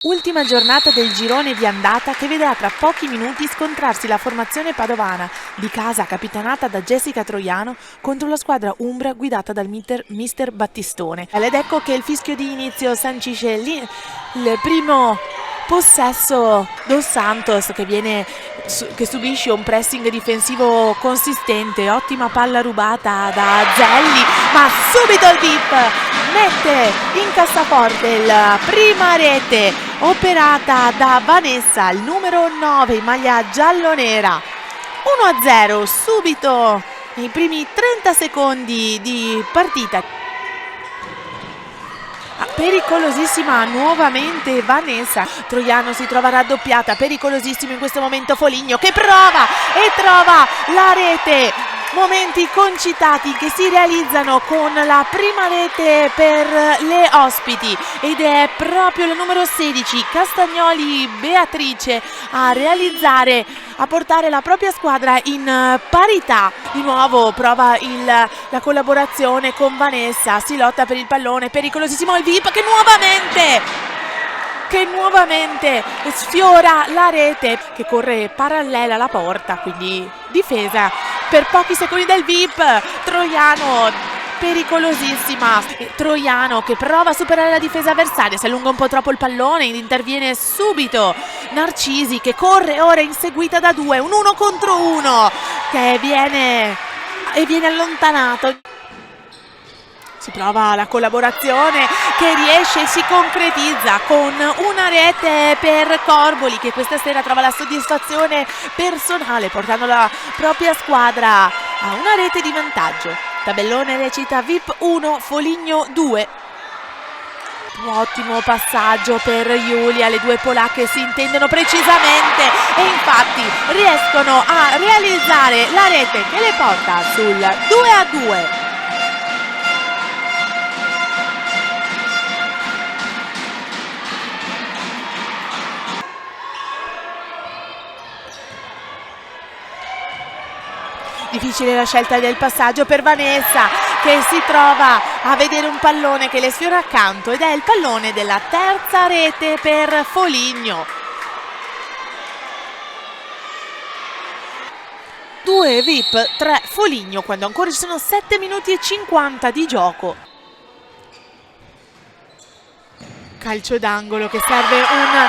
Ultima giornata del girone di andata che vedrà tra pochi minuti scontrarsi la formazione padovana di casa capitanata da Jessica Troiano contro la squadra umbra guidata dal mister Battistone. Ed ecco che il fischio di inizio sancisce il primo possesso Dos Santos che subisce un pressing difensivo consistente, ottima palla rubata da Zelli, ma subito il VIP mette in cassaforte la prima rete operata da Vanessa, il numero 9 in maglia giallonera. 1-0 subito nei primi 30 secondi di partita. Pericolosissima nuovamente Vanessa. Troiano si trova raddoppiata, pericolosissimo in questo momento Foligno che prova e trova la rete. Momenti concitati che si realizzano con la prima rete per le ospiti ed è proprio la numero 16 Castagnoli Beatrice a portare la propria squadra in parità. Di nuovo prova la collaborazione con Vanessa, si lotta per il pallone, pericolosissimo il VIP che nuovamente sfiora la rete, che corre parallela alla porta, quindi difesa per pochi secondi del VIP. Troiano pericolosissima, Troiano che prova a superare la difesa avversaria, si allunga un po' troppo il pallone, interviene subito Narcisi che corre ora inseguita da due, un 1 contro 1 che viene allontanato. Si prova la collaborazione che riesce e si concretizza con una rete per Corboli che questa sera trova la soddisfazione personale portando la propria squadra a una rete di vantaggio. Tabellone recita VIP 1, Foligno 2. Ottimo passaggio per Giulia, le due polacche si intendono precisamente e infatti riescono a realizzare la rete che le porta sul 2-2. Difficile la scelta del passaggio per Vanessa che si trova a vedere un pallone che le sfiora accanto ed è il pallone della terza rete per Foligno. 2 VIP, 3 Foligno quando ancora ci sono 7 minuti e 50 di gioco. Calcio d'angolo che serve un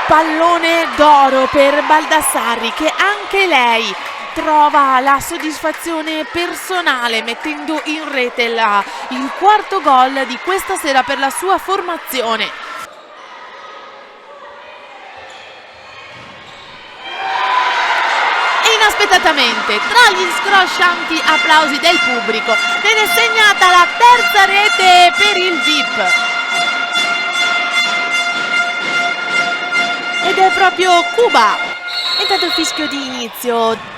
pallone d'oro per Baldassarri che anche lei trova la soddisfazione personale mettendo in rete il quarto gol di questa sera per la sua formazione. E inaspettatamente, tra gli scroscianti applausi del pubblico, viene segnata la terza rete per il VIP. Ed è proprio Cuba. Intanto il fischio di inizio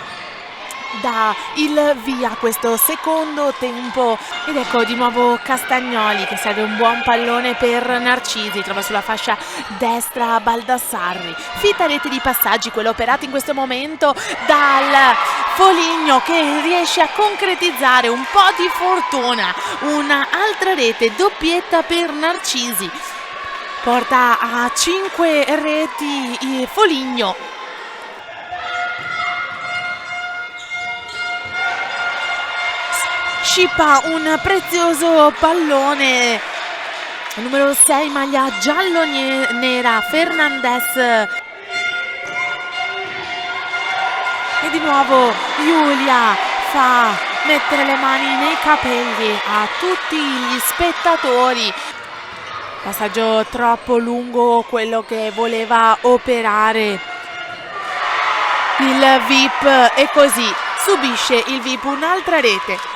dà il via a questo secondo tempo ed ecco di nuovo Castagnoli che serve un buon pallone per Narcisi, trova sulla fascia destra Baldassarri, fitta rete di passaggi quella operata in questo momento dal Foligno che riesce a concretizzare un po' di fortuna, un'altra rete doppietta per Narcisi, porta a 5 reti Foligno. Scippa un prezioso pallone, numero 6 maglia giallo-nera Fernandez e di nuovo Giulia fa mettere le mani nei capelli a tutti gli spettatori. Passaggio troppo lungo quello che voleva operare il VIP e così subisce il VIP un'altra rete.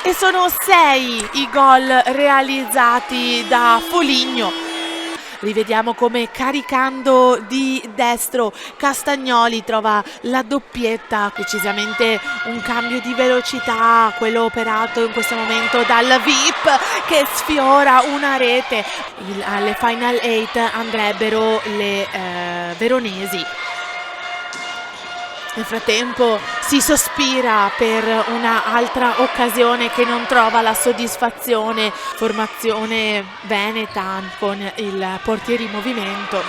E sono 6 i gol realizzati da Foligno. Rivediamo come caricando di destro Castagnoli trova la doppietta, precisamente un cambio di velocità, quello operato in questo momento dal VIP che sfiora una rete. Alle Final 8 andrebbero le veronesi. Nel frattempo si Si sospira per un'altra occasione che non trova la soddisfazione. Formazione veneta con il portiere in movimento.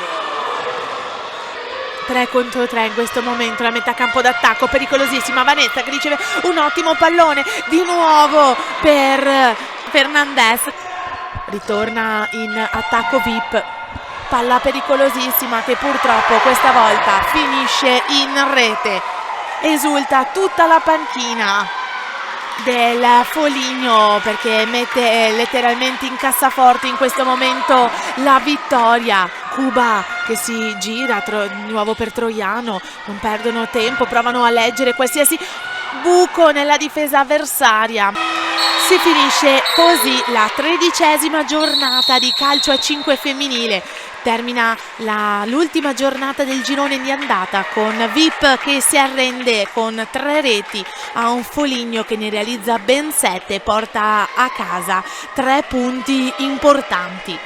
3 contro 3 in questo momento, la metà campo d'attacco pericolosissima. Vanessa che riceve un ottimo pallone di nuovo per Fernandez. Ritorna in attacco VIP. Palla pericolosissima che purtroppo questa volta finisce in rete. Esulta tutta la panchina del Foligno perché mette letteralmente in cassaforte in questo momento la vittoria. Cuba che si gira di nuovo per Troiano, non perdono tempo, provano a leggere qualsiasi buco nella difesa avversaria. Si finisce così la 13ª giornata di calcio a 5 femminile. Termina l'ultima giornata del girone di andata con VIP che si arrende con 3 reti a un Foligno che ne realizza ben 7 e porta a casa 3 punti importanti.